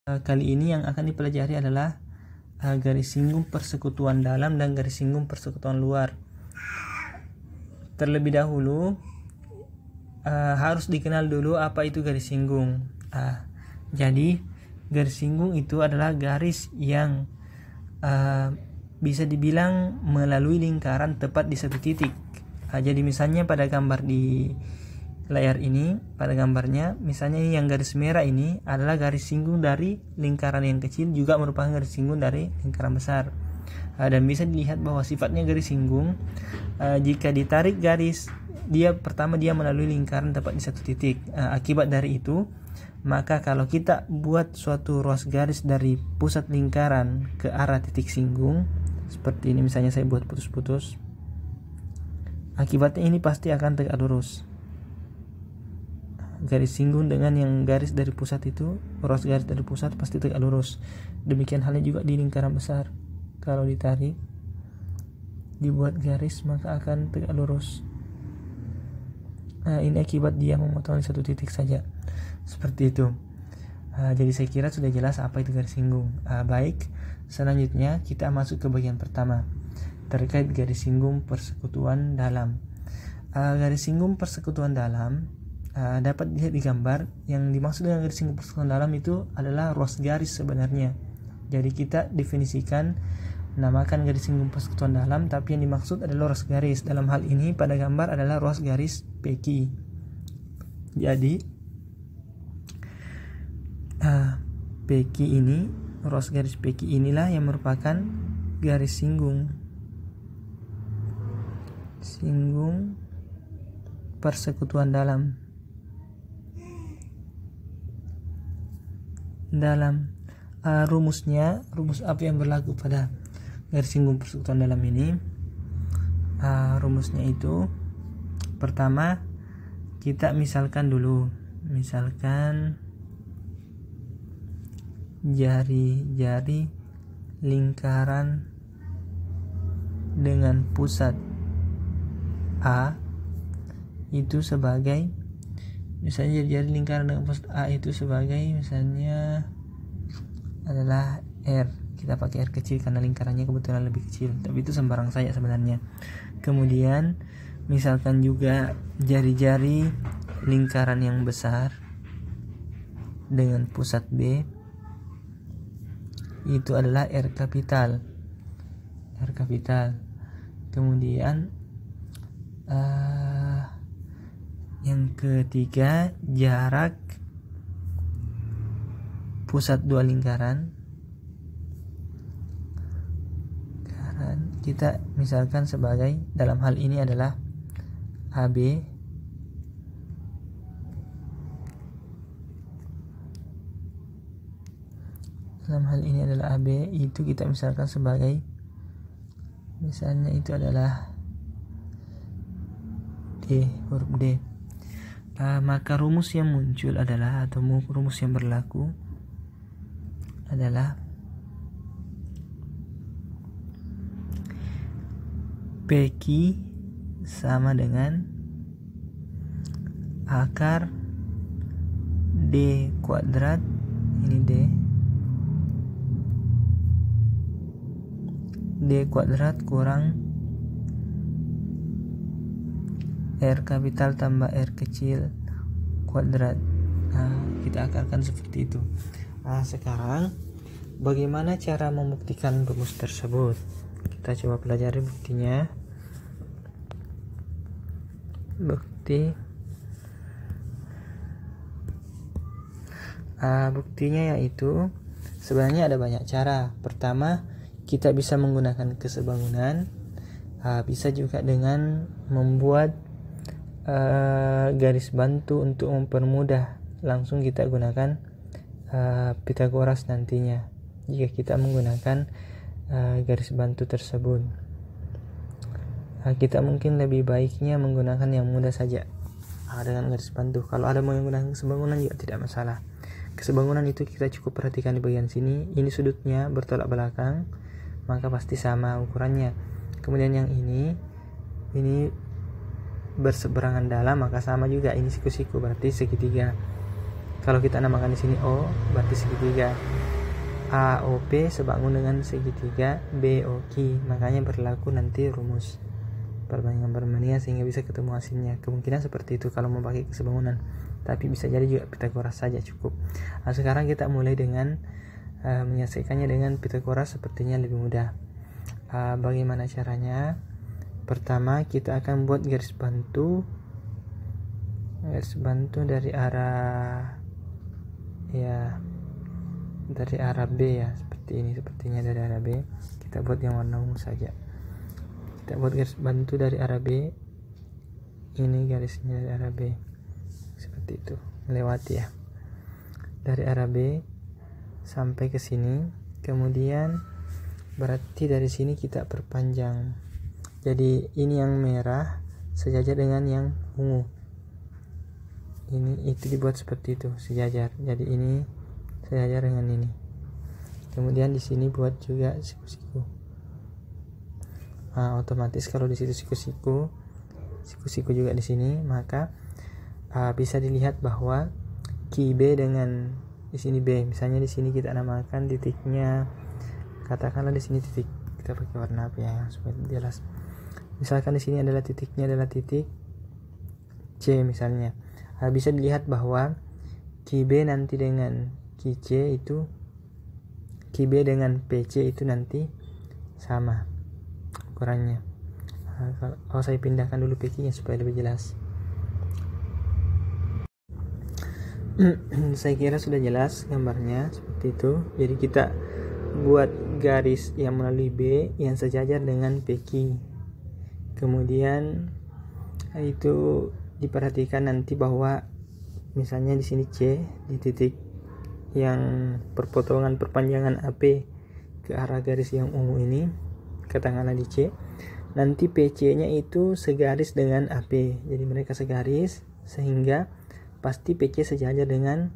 Kali ini yang akan dipelajari adalah garis singgung persekutuan dalam dan garis singgung persekutuan luar. Terlebih dahulu harus dikenal dulu apa itu garis singgung. Jadi garis singgung itu adalah garis yang bisa dibilang melalui lingkaran tepat di satu titik. Jadi misalnya pada gambar di layar ini, pada gambarnya misalnya yang garis merah ini adalah garis singgung dari lingkaran yang kecil, juga merupakan garis singgung dari lingkaran besar. Dan bisa dilihat bahwa sifatnya garis singgung jika ditarik garis dia melalui lingkaran tepat di satu titik. Akibat dari itu, maka kalau kita buat suatu ruas garis dari pusat lingkaran ke arah titik singgung seperti ini, misalnya saya buat putus-putus, akibatnya ini pasti akan tegak lurus. Garis singgung dengan yang garis dari pusat itu, ruas garis dari pusat pasti tegak lurus. Demikian halnya juga di lingkaran besar, kalau ditarik dibuat garis maka akan tegak lurus. Ini akibat dia memotong di satu titik saja, seperti itu. Jadi saya kira sudah jelas apa itu garis singgung. Baik, selanjutnya kita masuk ke bagian pertama terkait garis singgung persekutuan dalam. Garis singgung persekutuan dalam dapat dilihat di gambar. Yang dimaksud dengan garis singgung persekutuan dalam itu adalah ruas garis sebenarnya. Jadi kita definisikan, namakan garis singgung persekutuan dalam, tapi yang dimaksud adalah ruas garis. Dalam hal ini pada gambar adalah ruas garis PQ. Jadi PQ ini, ruas garis PQ inilah yang merupakan garis singgung persekutuan dalam. Rumus apa yang berlaku pada garis singgung persekutuan dalam ini? Rumusnya itu, pertama kita misalkan jari-jari lingkaran dengan pusat A itu sebagai, misalnya jari-jari lingkaran dengan pusat A itu sebagai misalnya adalah R. Kita pakai R kecil karena lingkarannya kebetulan lebih kecil, tapi itu sembarang saja sebenarnya. Kemudian misalkan juga jari-jari lingkaran yang besar dengan pusat B itu adalah R kapital. Kemudian yang ketiga, jarak pusat dua lingkaran kita misalkan sebagai, dalam hal ini adalah AB. Itu kita misalkan sebagai, misalnya itu adalah huruf D. Maka rumus yang muncul adalah, atau rumus yang berlaku adalah PQ sama dengan akar D kuadrat, ini D kuadrat kurang R kapital tambah R kecil kuadrat. Kita akarkan seperti itu. Sekarang bagaimana cara membuktikan rumus tersebut? Kita coba pelajari buktinya. Buktinya yaitu, sebenarnya ada banyak cara. Pertama, kita bisa menggunakan kesebangunan, bisa juga dengan membuat garis bantu untuk mempermudah. Langsung kita gunakan Pitagoras nantinya jika kita menggunakan garis bantu tersebut. Kita mungkin lebih baiknya menggunakan yang mudah saja dengan garis bantu. Kalau ada mau menggunakan kesebangunan juga tidak masalah. Kesebangunan itu kita cukup perhatikan di bagian sini. Ini sudutnya bertolak belakang, maka pasti sama ukurannya. Kemudian yang ini berseberangan dalam, maka sama juga. Ini siku-siku berarti segitiga. Kalau kita namakan di sini O berarti segitiga. AOP sebangun dengan segitiga BOQ. Makanya berlaku nanti rumus perbandingan sehingga bisa ketemu hasilnya. Kemungkinan seperti itu kalau mau pakai kesebangunan, tapi bisa jadi juga Pythagoras saja cukup. Nah, sekarang kita mulai dengan menyelesaikannya dengan Pythagoras, sepertinya lebih mudah. Bagaimana caranya? Pertama kita akan buat garis bantu dari arah B ya, seperti ini. Sepertinya dari arah B. Kita buat yang warna ungu saja. Kita buat garis bantu dari arah B. Ini garisnya dari arah B, seperti itu, melewati ya dari arah B sampai ke sini. Kemudian berarti dari sini kita perpanjang. Jadi ini yang merah sejajar dengan yang ungu. Itu dibuat seperti itu, sejajar. Jadi ini sejajar dengan ini. Kemudian di sini buat juga siku-siku. Otomatis kalau di situ siku-siku juga di sini, maka bisa dilihat bahwa Q B dengan di sini B. Misalnya di sini kita namakan titiknya, katakanlah di sini titik, kita pakai warna apa ya supaya jelas. Misalkan di sini adalah titiknya adalah titik C misalnya. Bisa dilihat bahwa QB nanti dengan QC itu, QB dengan PC itu nanti sama ukurannya. Kalau saya pindahkan dulu PC nya supaya lebih jelas. Saya kira sudah jelas gambarnya seperti itu. Jadi kita buat garis yang melalui B yang sejajar dengan PQ. Kemudian itu diperhatikan nanti bahwa misalnya di sini C, di titik yang perpanjangan AP ke arah garis yang ungu ini, katakanlah di C, nanti PC nya itu segaris dengan AP. Jadi mereka segaris sehingga pasti PC sejajar dengan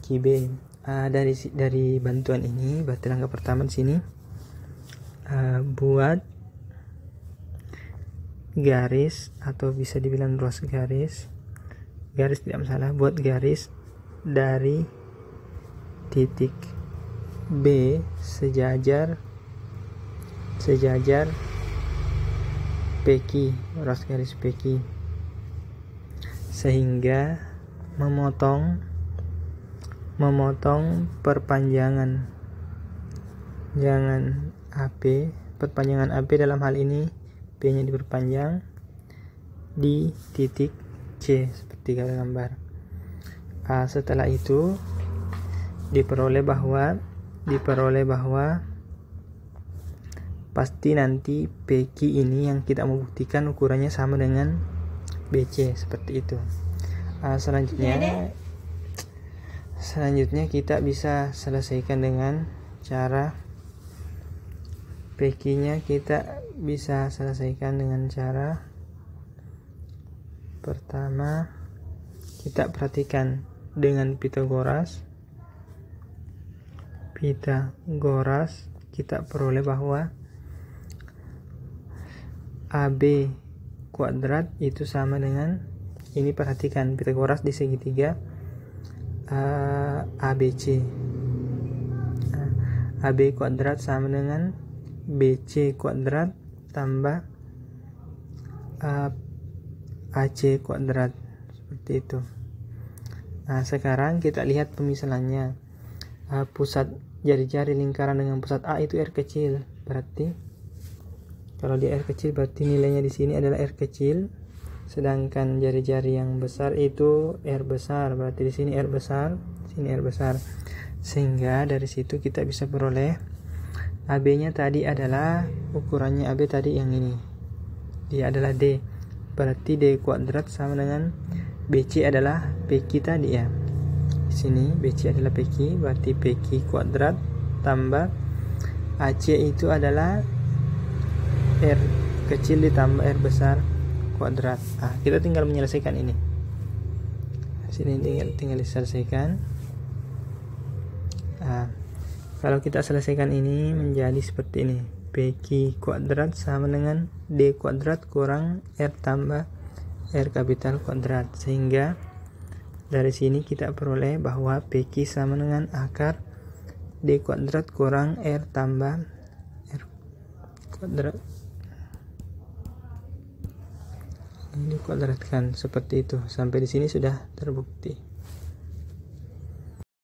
QB. Dari bantuan ini, berarti langkah pertama di sini buat garis, atau bisa dibilang ruas garis tidak masalah. Buat garis dari titik B sejajar PQ, ruas garis PQ, sehingga memotong perpanjangan perpanjangan AP dalam hal ini P nya diperpanjang di titik C seperti gambar. Setelah itu diperoleh bahwa pasti nanti PQ ini yang kita mau buktikan ukurannya sama dengan BC seperti itu. Selanjutnya kita bisa selesaikan dengan cara PQ-nya. Kita bisa selesaikan dengan cara pertama, kita perhatikan dengan Pythagoras kita peroleh bahwa AB kuadrat itu sama dengan ini. Perhatikan Pythagoras di segitiga ABC. AB kuadrat sama dengan BC kuadrat tambah AC kuadrat, seperti itu. Sekarang kita lihat pemisalannya. Pusat jari-jari lingkaran dengan pusat A itu R kecil. Berarti kalau di R kecil berarti nilainya di sini adalah R kecil. Sedangkan jari-jari yang besar itu R besar. Berarti di sini R besar, sini R besar. Sehingga dari situ kita bisa peroleh AB-nya tadi adalah, ukurannya AB tadi yang ini, dia adalah D. Berarti D kuadrat sama dengan BC adalah PQ tadi ya. Di sini BC adalah PQ, berarti PQ kuadrat tambah AC itu adalah R kecil ditambah R besar kuadrat. Kita tinggal menyelesaikan ini. Sini tinggal diselesaikan. Kalau kita selesaikan ini menjadi seperti ini. PQ kuadrat sama dengan D kuadrat kurang R tambah R kapital kuadrat. Sehingga dari sini kita peroleh bahwa PQ sama dengan akar D kuadrat kurang R tambah R kuadrat. Ini dikuadratkan seperti itu. Sampai di sini sudah terbukti.